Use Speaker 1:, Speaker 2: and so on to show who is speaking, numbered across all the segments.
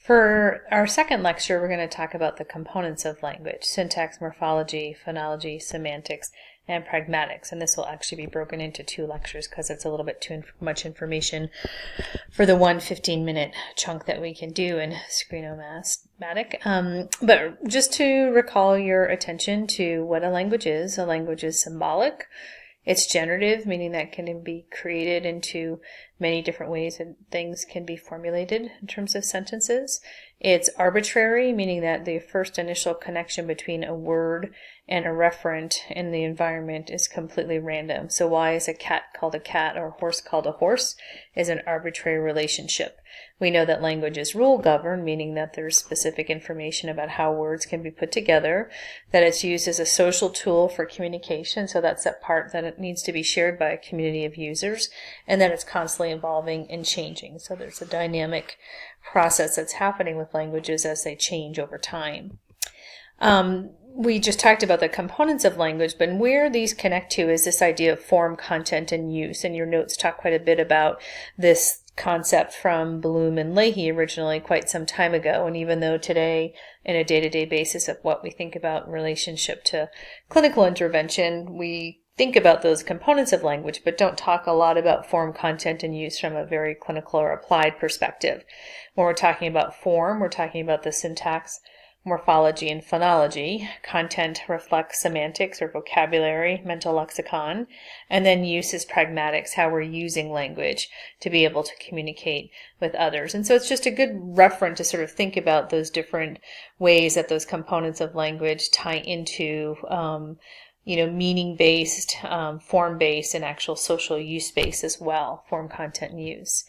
Speaker 1: For our second lecture, we're going to talk about the components of language: syntax, morphology, phonology, semantics, and pragmatics. And this will actually be broken into 2 lectures because it's a little bit too much information for the one 15-minute chunk that we can do in Screeno-Matic. But just to recall your attention to what a language is symbolic. It's generative, meaning that can be created into many different ways and things can be formulated in terms of sentences. It's arbitrary, meaning that the first initial connection between a word and a referent in the environment is completely random. So why is a cat called a cat or a horse called a horse is an arbitrary relationship. We know that language is rule governed, meaning that there's specific information about how words can be put together, that it's used as a social tool for communication, so that's that part that it needs to be shared by a community of users, and that it's constantly evolving and changing. So there's a dynamic process that's happening with languages as they change over time. We just talked about the components of language, but where these connect to is this idea of form, content, and use. And your notes talk quite a bit about this concept from Bloom and Leahy originally quite some time ago. And even though today, in a day-to-day basis of what we think about in relationship to clinical intervention, we think about those components of language, but don't talk a lot about form, content, and use from a very clinical or applied perspective. When we're talking about form, we're talking about the syntax, morphology, and phonology. Content reflects semantics or vocabulary, mental lexicon, and then use is pragmatics, how we're using language to be able to communicate with others. And so it's just a good reference to sort of think about those different ways that those components of language tie into meaning-based, form-based, and actual social use-based as well, form, content, and use.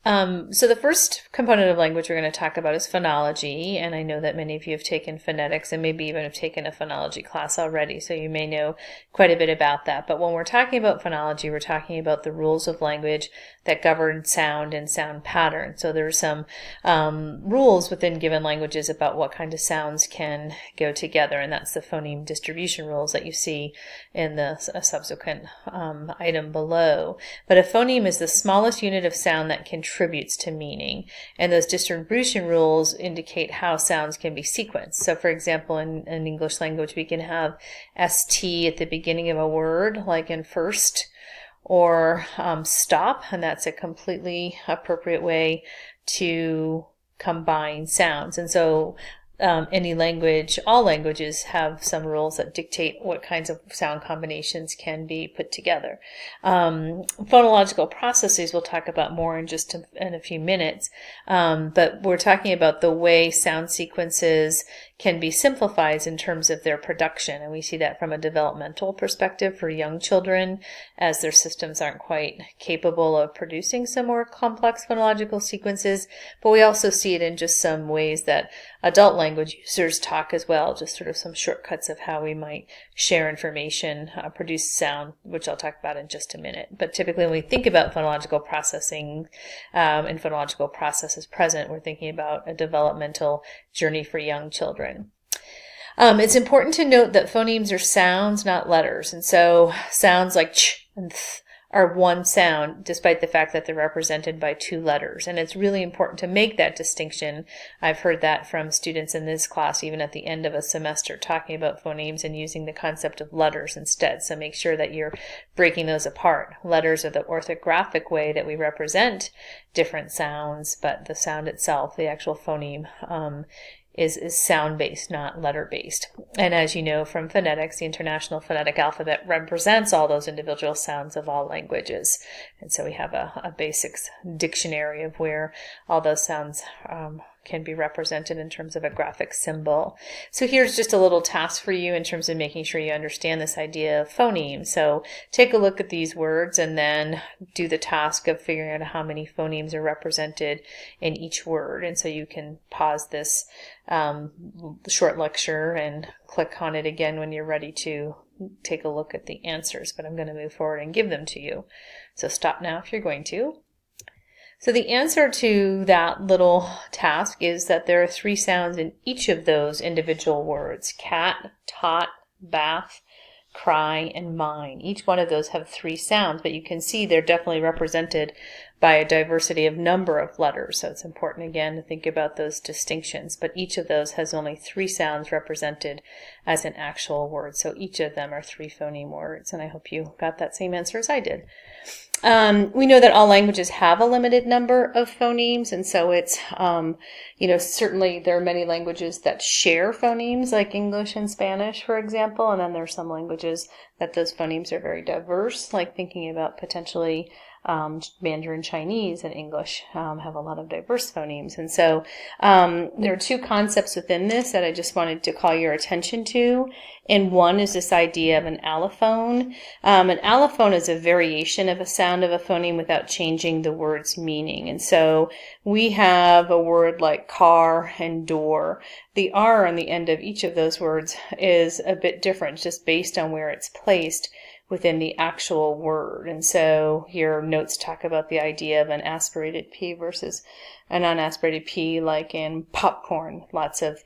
Speaker 1: So the first component of language we're going to talk about is phonology, and I know that many of you have taken phonetics and maybe even have taken a phonology class already, so you may know quite a bit about that. But when we're talking about phonology, we're talking about the rules of language that govern sound and sound pattern. So there's some rules within given languages about what kind of sounds can go together, and that's the phoneme distribution rules that you see in the subsequent item below. But a phoneme is the smallest unit of sound that contributes to meaning, and those distribution rules indicate how sounds can be sequenced. So for example, in English language, we can have ST at the beginning of a word, like in first, or stop, and that's a completely appropriate way to combine sounds. And so any language, all languages have some rules that dictate what kinds of sound combinations can be put together. Phonological processes we'll talk about more in just in a few minutes, but we're talking about the way sound sequences can be simplified in terms of their production, and we see that from a developmental perspective for young children, as their systems aren't quite capable of producing some more complex phonological sequences, but we also see it in just some ways that adult language users talk as well, just sort of some shortcuts of how we might share information, produce sound, which I'll talk about in just a minute. But typically when we think about phonological processing and phonological processes present, we're thinking about a developmental journey for young children. It's important to note that phonemes are sounds, not letters. And so sounds like ch and th are one sound, despite the fact that they're represented by 2 letters. And it's really important to make that distinction. I've heard that from students in this class, even at the end of a semester, talking about phonemes and using the concept of letters instead. So make sure that you're breaking those apart. Letters are the orthographic way that we represent different sounds, but the sound itself, the actual phoneme, is sound-based, not letter-based. And as you know from phonetics, the International Phonetic Alphabet represents all those individual sounds of all languages. And so we have a basics dictionary of where all those sounds can be represented in terms of a graphic symbol. So here's just a little task for you in terms of making sure you understand this idea of phoneme. So take a look at these words and then do the task of figuring out how many phonemes are represented in each word. And so you can pause this short lecture and click on it again when you're ready to take a look at the answers, but I'm going to move forward and give them to you. So stop now if you're going to. So the answer to that little task is that there are 3 sounds in each of those individual words: cat, tot, bath, cry, and mine. Each one of those have 3 sounds, but you can see they're definitely represented by a diversity of number of letters. So it's important, again, to think about those distinctions. But each of those has only 3 sounds represented as an actual word. So each of them are 3 phoneme words. And I hope you got that same answer as I did. We know that all languages have a limited number of phonemes, and so it's, certainly there are many languages that share phonemes, like English and Spanish, for example, and then there are some languages that those phonemes are very diverse, like thinking about potentially Mandarin Chinese and English have a lot of diverse phonemes. And so there are 2 concepts within this that I just wanted to call your attention to. And one is this idea of an allophone. An allophone is a variation of a sound of a phoneme without changing the word's meaning. And so we have a word like car and door. The R on the end of each of those words is a bit different just based on where it's placed within the actual word. And so your notes talk about the idea of an aspirated P versus an unaspirated P, like in popcorn. Lots of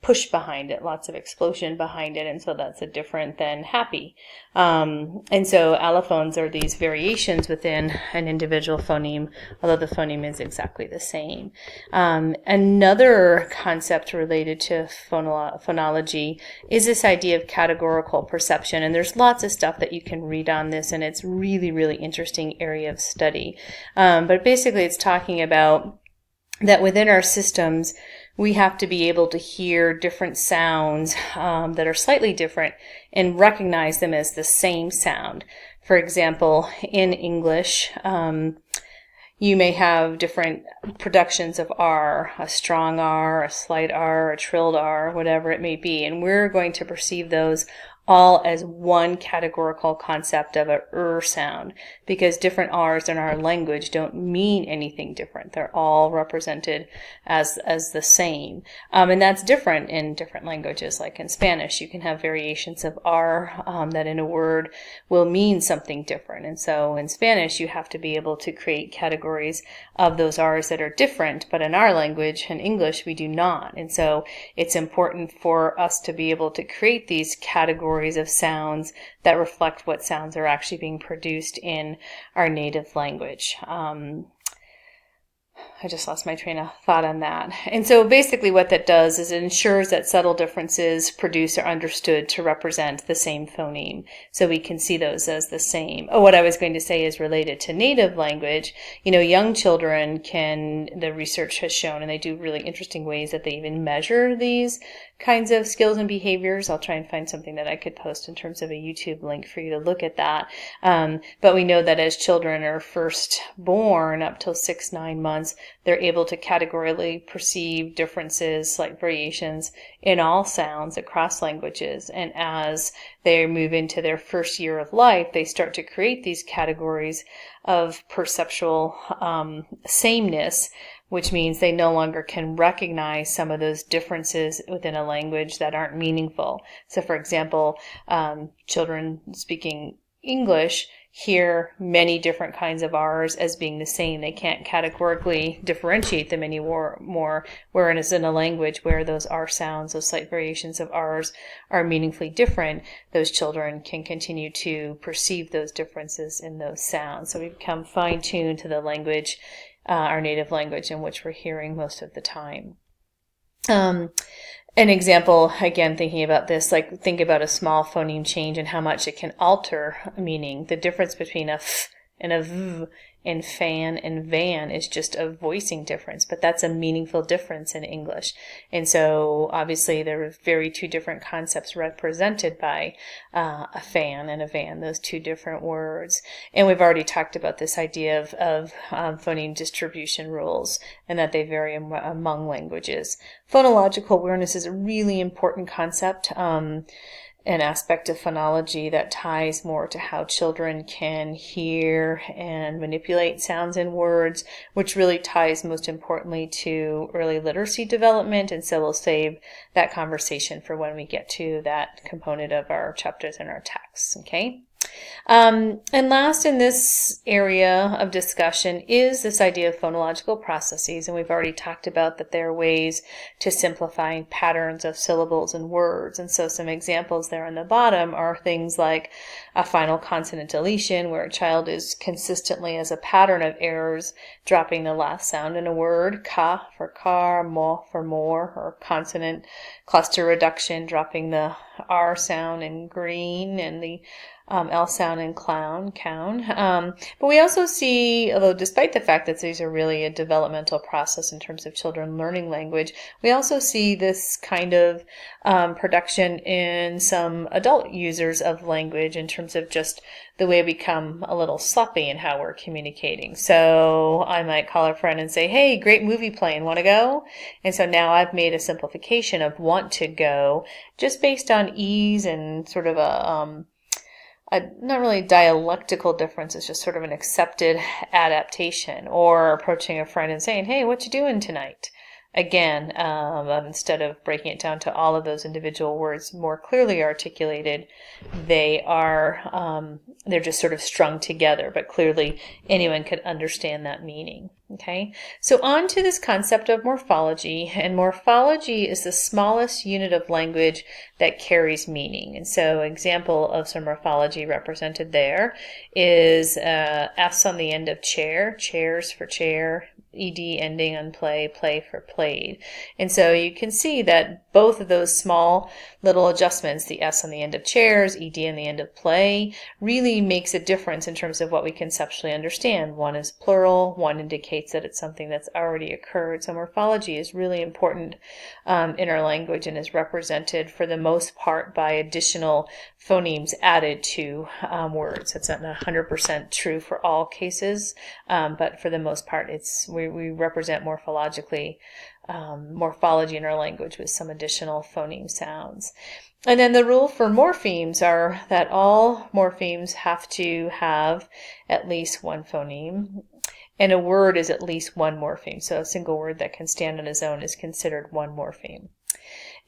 Speaker 1: push behind it, lots of explosion behind it, and so that's a different than happy. And so allophones are these variations within an individual phoneme, although the phoneme is exactly the same. Another concept related to phonology is this idea of categorical perception, and there's lots of stuff that you can read on this, and it's really, really interesting area of study. But basically it's talking about that within our systems, we have to be able to hear different sounds that are slightly different and recognize them as the same sound. For example, in English, you may have different productions of R, a strong R, a slight R, a trilled R, whatever it may be, and we're going to perceive those all as one categorical concept of a sound, because different R's in our language don't mean anything different. They're all represented as the same. And that's different in different languages. Like in Spanish, you can have variations of R that in a word will mean something different. And so in Spanish, you have to be able to create categories of those R's that are different, but in our language, in English, we do not. And so it's important for us to be able to create these categories of sounds that reflect what sounds are actually being produced in our native language. I just lost my train of thought on that. And so basically what that does is it ensures that subtle differences produced are understood to represent the same phoneme. So we can see those as the same. Oh, what I was going to say is related to native language. Young children the research has shown, and they do really interesting ways that they even measure these kinds of skills and behaviors. I'll try and find something that I could post in terms of a YouTube link for you to look at that. But we know that as children are first born up till 6-9 months, they're able to categorically perceive differences, like variations, in all sounds across languages. And as they move into their first year of life, they start to create these categories of perceptual sameness, which means they no longer can recognize some of those differences within a language that aren't meaningful. So for example, children speaking English hear many different kinds of R's as being the same. They can't categorically differentiate them anymore, whereas in a language where those R sounds, those slight variations of R's are meaningfully different, those children can continue to perceive those differences in those sounds. So we become fine-tuned to the language, our native language, in which we're hearing most of the time. An example, again, thinking about this, like think about a small phoneme change and how much it can alter meaning. The difference between a f and a v in fan and van is just a voicing difference, but that's a meaningful difference in English. And so obviously there are very 2 different concepts represented by a fan and a van, those 2 different words. And we've already talked about this idea of phoneme distribution rules and that they vary among languages. Phonological awareness is a really important concept. An aspect of phonology that ties more to how children can hear and manipulate sounds and words, which really ties most importantly to early literacy development. And so we'll save that conversation for when we get to that component of our chapters in our texts. Okay. And last in this area of discussion is this idea of phonological processes. And we've already talked about that there are ways to simplify patterns of syllables and words. And so some examples there on the bottom are things like a final consonant deletion, where a child is consistently, as a pattern of errors, dropping the last sound in a word, ka for car, mo for more, or consonant cluster reduction, dropping the R sound in green and the L sound in clown, cown. But we also see, although despite the fact that these are really a developmental process in terms of children learning language, we also see this kind of production in some adult users of language in terms of just the way we become a little sloppy in how we're communicating. So I might call a friend and say, hey, great movie playing, want to go? And so now I've made a simplification of want to go just based on ease and sort of a not really dialectical difference, it's just sort of an accepted adaptation. Or approaching a friend and saying, hey, what you doing tonight? Again, instead of breaking it down to all of those individual words more clearly articulated, they're just sort of strung together, but clearly anyone could understand that meaning. Okay, so on to this concept of morphology, and morphology is the smallest unit of language that carries meaning. And so example of some morphology represented there is S on the end of chair, chairs for chair, ed ending on play, play for played. And so you can see that both of those small little adjustments, the S on the end of chairs, ed on the end of play, really makes a difference in terms of what we conceptually understand. One is plural, one indicates that it's something that's already occurred. So morphology is really important in our language and is represented for the most part by additional phonemes added to words. It's not 100% true for all cases, but for the most part, we represent morphology in our language with some additional phoneme sounds. And then the rule for morphemes are that all morphemes have to have at least one phoneme, and a word is at least one morpheme. So a single word that can stand on its own is considered one morpheme.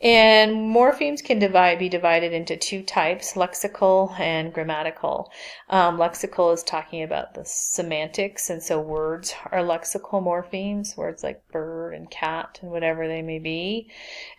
Speaker 1: And morphemes can be divided into two types, lexical and grammatical. Lexical is talking about the semantics, and so words are lexical morphemes, words like bird and cat and whatever they may be.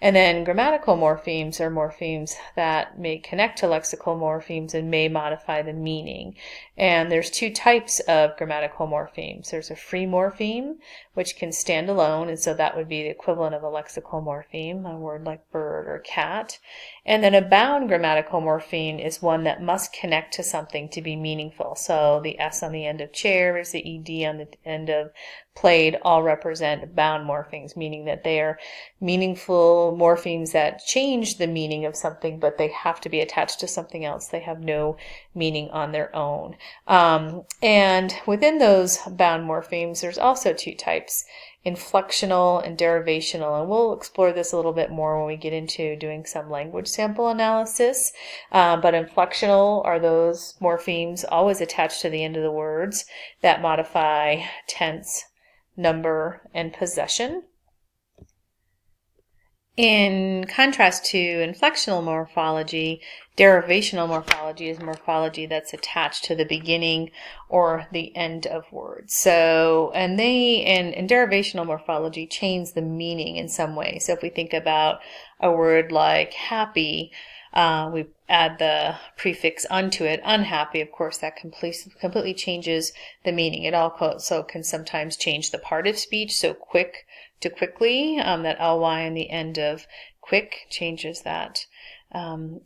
Speaker 1: And then grammatical morphemes are morphemes that may connect to lexical morphemes and may modify the meaning. And there's two types of grammatical morphemes. There's a free morpheme, which can stand alone, and so that would be the equivalent of a lexical morpheme, a word like bird or cat. And then a bound grammatical morpheme is one that must connect to something to be meaningful. So the S on the end of chairs, the ED on the end of played all represent bound morphemes, meaning that they are meaningful morphemes that change the meaning of something, but they have to be attached to something else. They have no meaning on their own. And within those bound morphemes, there's also two types, inflectional and derivational, and we'll explore this a little bit more when we get into doing some language sample analysis. But inflectional are those morphemes always attached to the end of the words that modify tense, number, and possession. In contrast to inflectional morphology, derivational morphology is morphology that's attached to the beginning or the end of words. So, and derivational morphology change the meaning in some way. So if we think about a word like happy, we add the prefix unto it, unhappy, of course, that completely changes the meaning. It also can sometimes change the part of speech, so quick to quickly, that ly on the end of quick changes that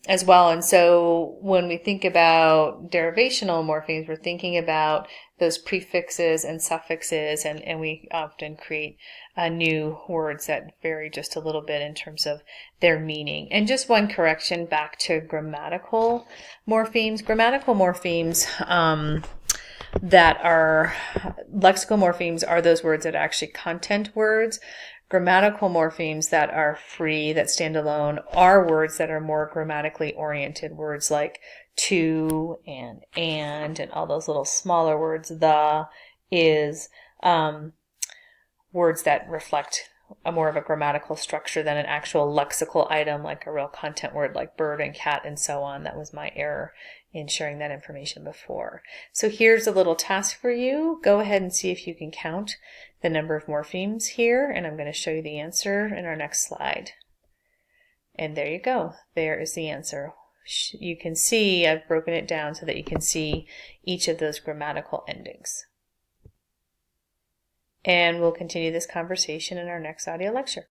Speaker 1: as well. And so when we think about derivational morphemes, we're thinking about those prefixes and suffixes, and we often create new words that vary just a little bit in terms of their meaning. And just one correction back to grammatical morphemes. Grammatical morphemes that are lexical morphemes are those words that are actually content words. Grammatical morphemes that are free, that stand alone, are words that are more grammatically oriented, words like to and all those little smaller words, the, is, words that reflect a more of a grammatical structure than an actual lexical item like a real content word like bird and cat and so on. That was my error in sharing that information before. So here's a little task for you. Go ahead and see if you can count the number of morphemes here, and I'm going to show you the answer in our next slide. And there you go. There is the answer. You can see I've broken it down so that you can see each of those grammatical endings. And we'll continue this conversation in our next audio lecture.